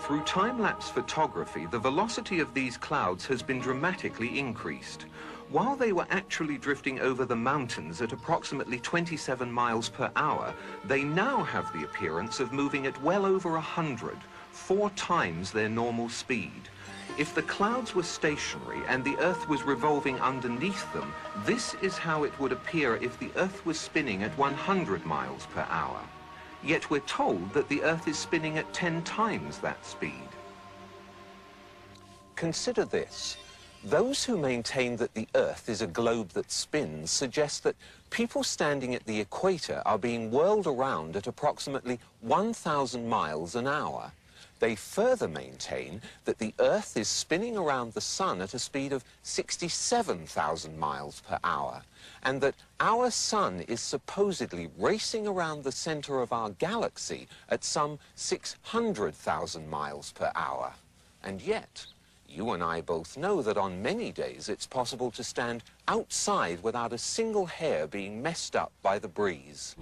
Through time-lapse photography, the velocity of these clouds has been dramatically increased. While they were actually drifting over the mountains at approximately 27 miles per hour, they now have the appearance of moving at well over 100, 4 times their normal speed. If the clouds were stationary and the Earth was revolving underneath them, this is how it would appear if the Earth was spinning at 100 miles per hour. Yet we're told that the Earth is spinning at 10 times that speed. Consider this. Those who maintain that the Earth is a globe that spins suggest that people standing at the equator are being whirled around at approximately 1,000 miles an hour. They further maintain that the Earth is spinning around the Sun at a speed of 67,000 miles per hour, and that our Sun is supposedly racing around the center of our galaxy at some 600,000 miles per hour. And yet, you and I both know that on many days it's possible to stand outside without a single hair being messed up by the breeze.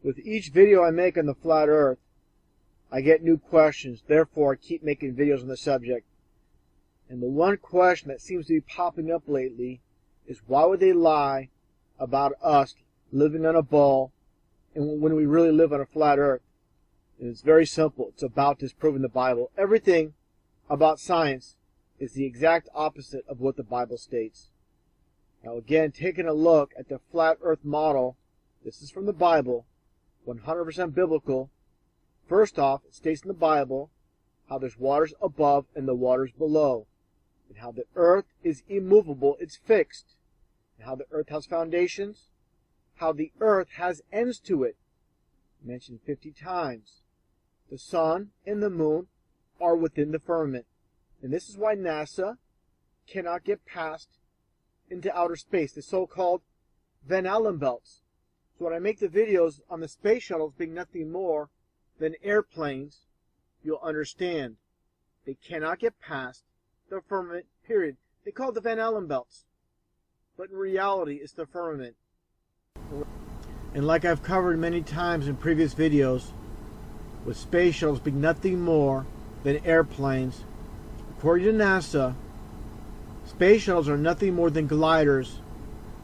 With each video I make on the flat earth, I get new questions. Therefore, I keep making videos on the subject. And the one question that seems to be popping up lately is, why would they lie about us living on a ball and when we really live on a flat earth? And it's very simple. It's about disproving the Bible. Everything about science is the exact opposite of what the Bible states. Now again, taking a look at the flat earth model, this is from the Bible, 100% biblical. First off, it states in the Bible how there's waters above and the waters below, and how the earth is immovable, it's fixed, and how the earth has foundations, how the earth has ends to it, mentioned 50 times. The sun and the moon are within the firmament, and this is why NASA cannot get past into outer space, the so-called Van Allen belts. So when I make the videos on the space shuttles being nothing more than airplanes, you'll understand they cannot get past the firmament, period. They call it the Van Allen belts, but in reality it's the firmament. And like I've covered many times in previous videos, with space shuttles being nothing more than airplanes, according to NASA, space shuttles are nothing more than gliders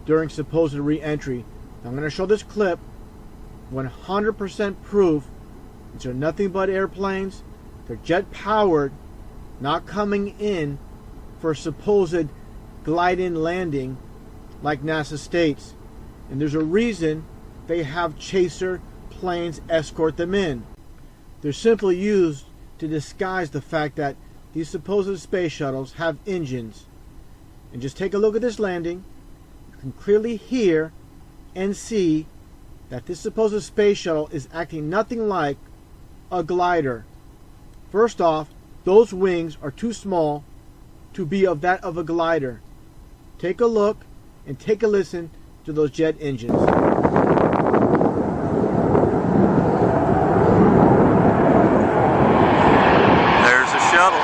during supposed re-entry. Now I'm going to show this clip, 100% proof. These are nothing but airplanes. They're jet powered, not coming in for a supposed glide-in landing like NASA states. And there's a reason they have chaser planes escort them in. They're simply used to disguise the fact that these supposed space shuttles have engines. And just take a look at this landing. You can clearly hear and see that this supposed space shuttle is acting nothing like a glider. First off, those wings are too small to be of that of a glider. Take a look and take a listen to those jet engines. There's a shuttle.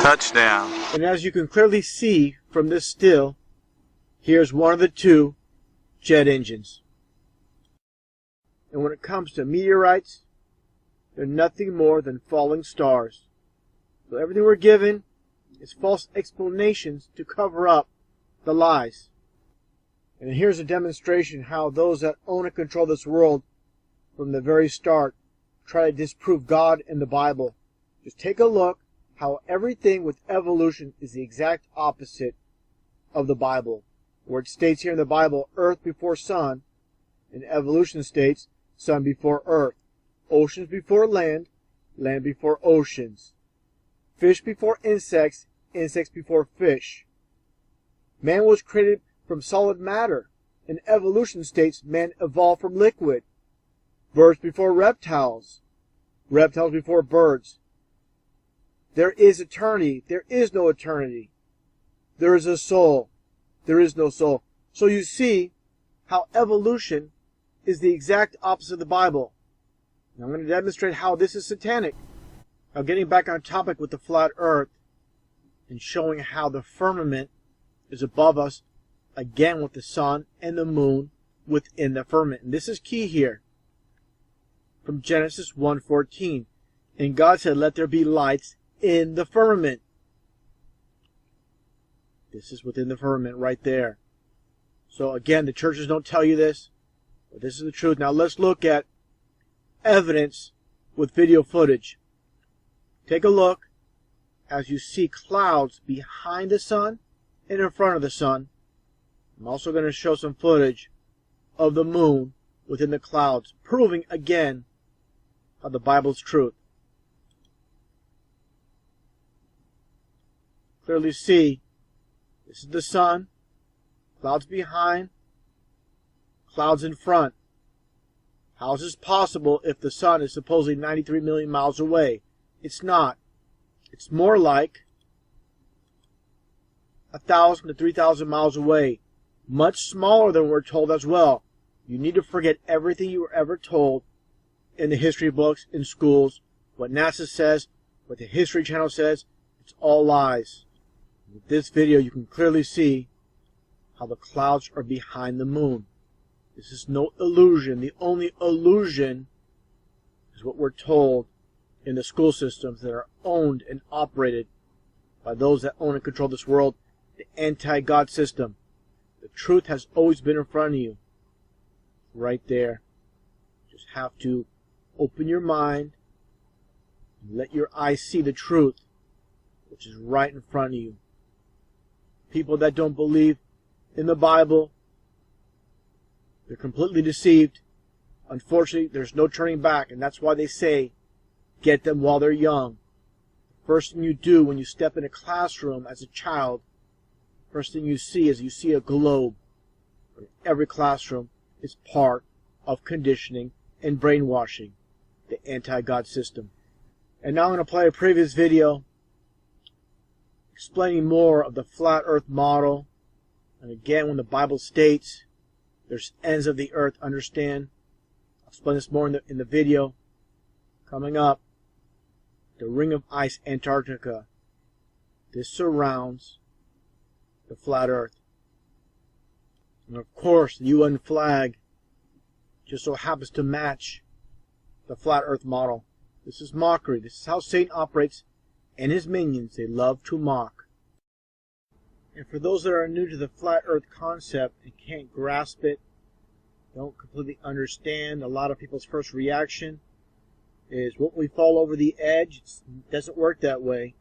Touchdown. And as you can clearly see from this still, here's one of the two jet engines. And when it comes to meteorites, they're nothing more than falling stars. So everything we're given is false explanations to cover up the lies. And here's a demonstration how those that own and control this world from the very start try to disprove God and the Bible. Just take a look how everything with evolution is the exact opposite of the Bible. Where it states here in the Bible, earth before sun, and evolution states sun before earth, oceans before land, land before oceans, fish before insects, insects before fish. Man was created from solid matter, and evolution states man evolved from liquid. Birds before reptiles, reptiles before birds. There is eternity. There is no eternity. There is a soul. There is no soul. So you see how evolution is the exact opposite of the Bible. Now I'm going to demonstrate how this is satanic. Now getting back on topic with the flat earth and showing how the firmament is above us, again with the sun and the moon within the firmament. And this is key here. From Genesis 1:14. And God said, let there be lights in the firmament. This is within the firmament right there. So again, the churches don't tell you this, but this is the truth. Now let's look at evidence with video footage. Take a look as you see clouds behind the sun and in front of the sun. I'm also going to show some footage of the moon within the clouds, proving again how the Bible's truth. Clearly see, this is the sun, clouds behind, clouds in front. How is this possible if the sun is supposedly 93 million miles away? It's not. It's more like 1,000 to 3,000 miles away. Much smaller than we're told as well. You need to forget everything you were ever told in the history books, in schools, what NASA says, what the History Channel says, it's all lies. With this video, you can clearly see how the clouds are behind the moon. This is no illusion. The only illusion is what we're told in the school systems that are owned and operated by those that own and control this world, the anti-God system. The truth has always been in front of you. Right there. You just have to open your mind and let your eyes see the truth, which is right in front of you. People that don't believe in the Bible, they're completely deceived. Unfortunately, there's no turning back, and that's why they say, get them while they're young. The first thing you do when you step in a classroom as a child, first thing you see is you see a globe. Every classroom is part of conditioning and brainwashing, the anti-God system. And now I'm going to play a previous video explaining more of the flat earth model. And again, when the Bible states there's ends of the earth, understand. I'll explain this more in the video coming up. The ring of ice, Antarctica. This surrounds the flat earth. And of course, the UN flag just so happens to match the flat earth model. This is mockery. This is how Satan operates, and his minions. They love to mock. And for those that are new to the flat earth concept and can't grasp it, don't completely understand, a lot of people's first reaction is, won't we fall over the edge? It doesn't work that way.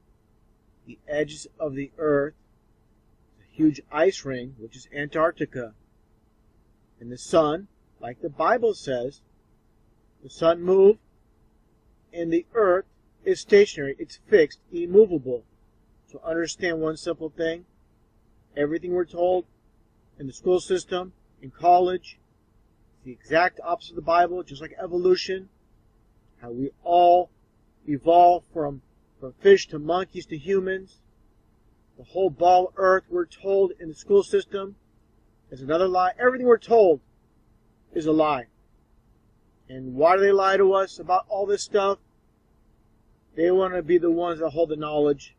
The edges of the earth, a huge ice ring, which is Antarctica. And the sun, like the Bible says, the sun moves, and the earth is stationary. It's fixed, immovable. So understand one simple thing. Everything we're told in the school system, in college, is the exact opposite of the Bible, just like evolution. How we all evolve from fish to monkeys to humans. The whole ball of earth we're told in the school system is another lie. Everything we're told is a lie. And why do they lie to us about all this stuff? They want to be the ones that hold the knowledge.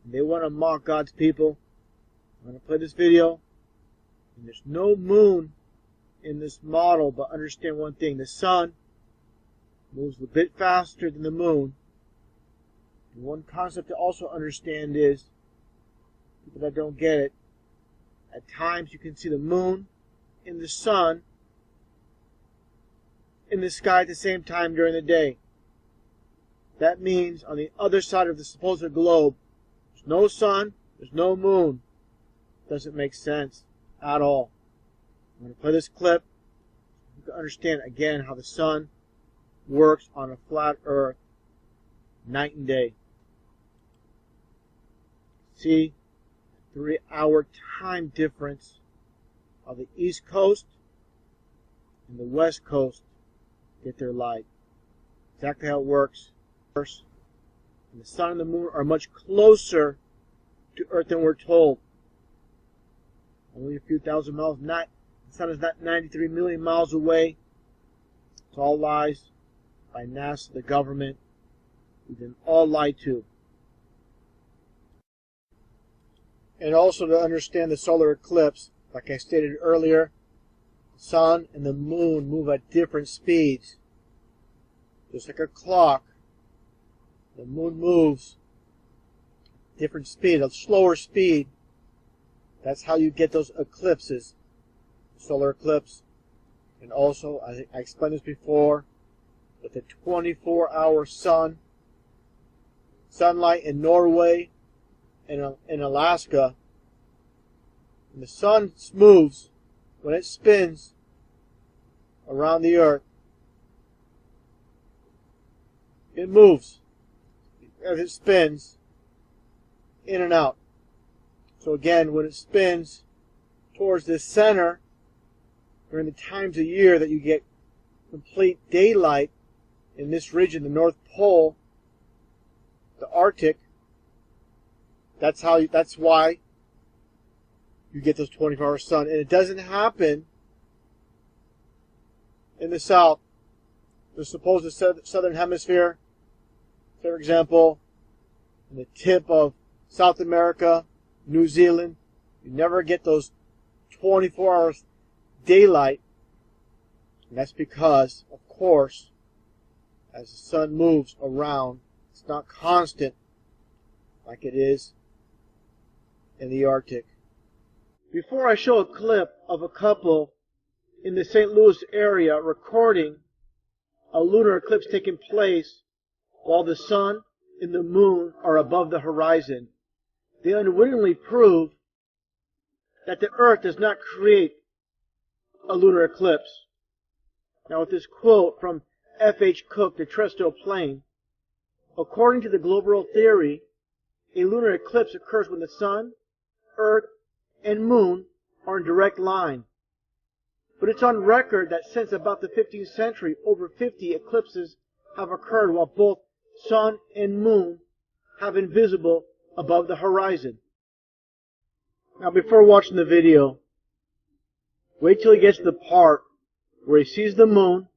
They want to mock God's people. I'm going to play this video. And there's no moon in this model, but understand one thing. The sun moves a bit faster than the moon. And one concept to also understand is, people that don't get it, at times you can see the moon and the sun in the sky at the same time during the day. That means on the other side of the supposed globe, there's no sun, there's no moon. Doesn't make sense at all. I'm going to play this clip. You can understand again how the sun works on a flat earth night and day. See, 3-hour time difference of the East Coast and the West Coast get their light. Exactly how it works. And the sun and the moon are much closer to Earth than we're told. Only a few thousand miles. The sun is not 93 million miles away. It's all lies by NASA, the government. We've been all lied to. And also to understand the solar eclipse, like I stated earlier, the sun and the moon move at different speeds. Just like a clock, the moon moves at different speed, a slower speed. That's how you get those eclipses, solar eclipse. And also, I explained this before, with the 24-hour sunlight in Norway and in Alaska, when the sun moves, when it spins around the earth, it moves as it spins in and out. So again, when it spins towards the center, during the times of year that you get complete daylight in this region, the North Pole, the Arctic, that's why you get those 24-hour sun. And it doesn't happen in the South. the supposed southern hemisphere. For example, in the tip of South America, New Zealand, you never get those 24 hours daylight. And that's because, of course, as the sun moves around, it's not constant like it is in the Arctic. Before I show a clip of a couple in the St. Louis area recording a lunar eclipse taking place while the sun and the moon are above the horizon, they unwittingly prove that the Earth does not create a lunar eclipse. Now, with this quote from F.H. Cook, The Terrestrial Plane, according to the global theory, a lunar eclipse occurs when the sun, Earth, and moon are in direct line. But it's on record that since about the 15th century, over 50 eclipses have occurred while both sun and moon have been visible above the horizon. Now, before watching the video, wait till he gets to the part where he sees the moon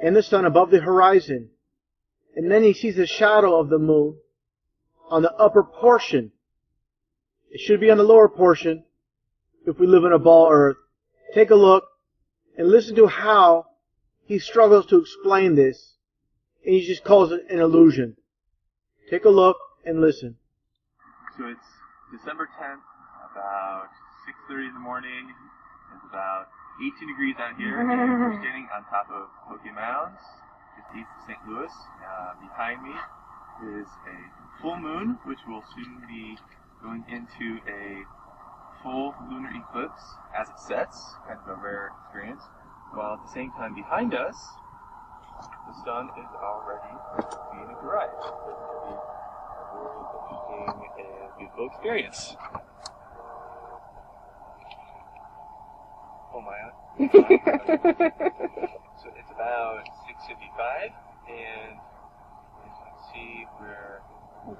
and the sun above the horizon, and then he sees the shadow of the moon on the upper portion. It should be on the lower portion if we live in a ball Earth. Take a look and listen to how he struggles to explain this, and he just calls it an illusion. Take a look and listen. So it's December 10th, about 6:30 in the morning. It's about 18 degrees out here, and we're standing on top of Poke Mounds, just east of St. Louis. Behind me is a full moon, which will soon be going into a full lunar eclipse as it sets, kind of a rare experience, while at the same time behind us, the sun is already being arrived. So it's going to be a very interesting and beautiful experience. Oh my God. So it's about 6:55, and as you can see, we're a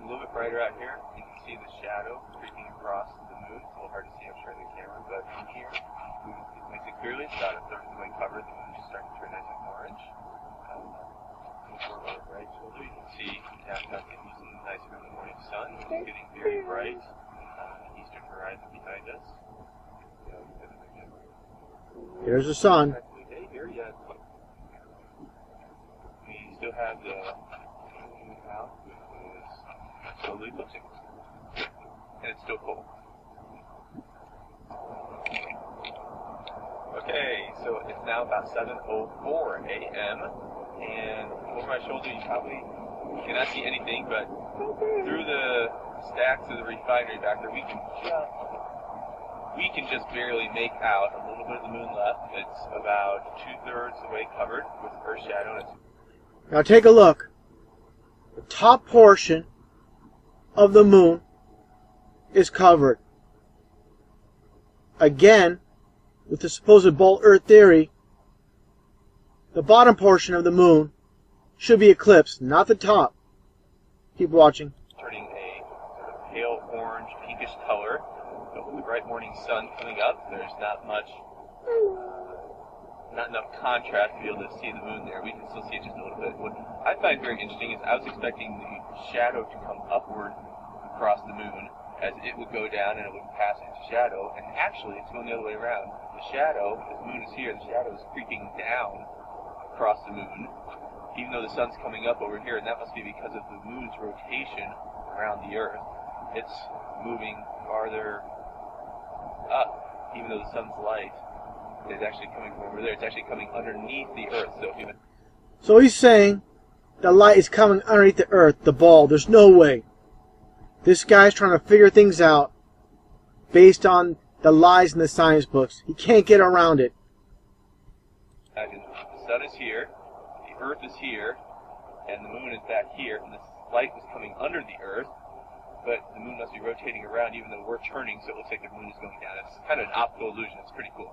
little bit brighter out here. You can see the shadow creeping across the moon. It's a little hard to see, I'm sure, in the camera, but from here, we can see it clearly. It's about a third of the way covered. The moon is starting to turn nice and orange. Over our right shoulder, you can see Nantucket using the nice early morning sun, which is getting very bright on the eastern horizon behind us. Here's the sun. We still have the moon out, which is slowly eclipsing, and it's still cold. Okay, so it's now about 7:04 a.m. and over my shoulder you probably cannot see anything, but through the stacks of the refinery back there, we can just barely make out a little bit of the moon left. It's about 2/3 the way covered with Earth shadow. And now take a look. The top portion of the moon is covered. Again, with the supposed ball Earth theory, the bottom portion of the moon should be eclipsed, not the top. Keep watching. Turning a sort of pale orange, pinkish color. But with the bright morning sun coming up, there's not enough contrast to be able to see the moon there. We can still see it just a little bit. What I find very interesting is I was expecting the shadow to come upward across the moon as it would go down and it would pass into shadow, and actually it's going the other way around. The shadow, as the moon is here, the shadow is creeping down across the moon, even though the sun's coming up over here, and that must be because of the moon's rotation around the Earth. It's moving farther up, even though the sun's light is actually coming from over there. It's actually coming underneath the Earth. So he's saying the light is coming underneath the Earth, the ball. There's no way. This guy's trying to figure things out based on the lies in the science books. He can't get around it. The sun is here, the Earth is here, and the moon is back here, and the light is coming under the Earth, but the moon must be rotating around even though we're turning, so it looks like the moon is going down. It's kind of an optical illusion. It's pretty cool.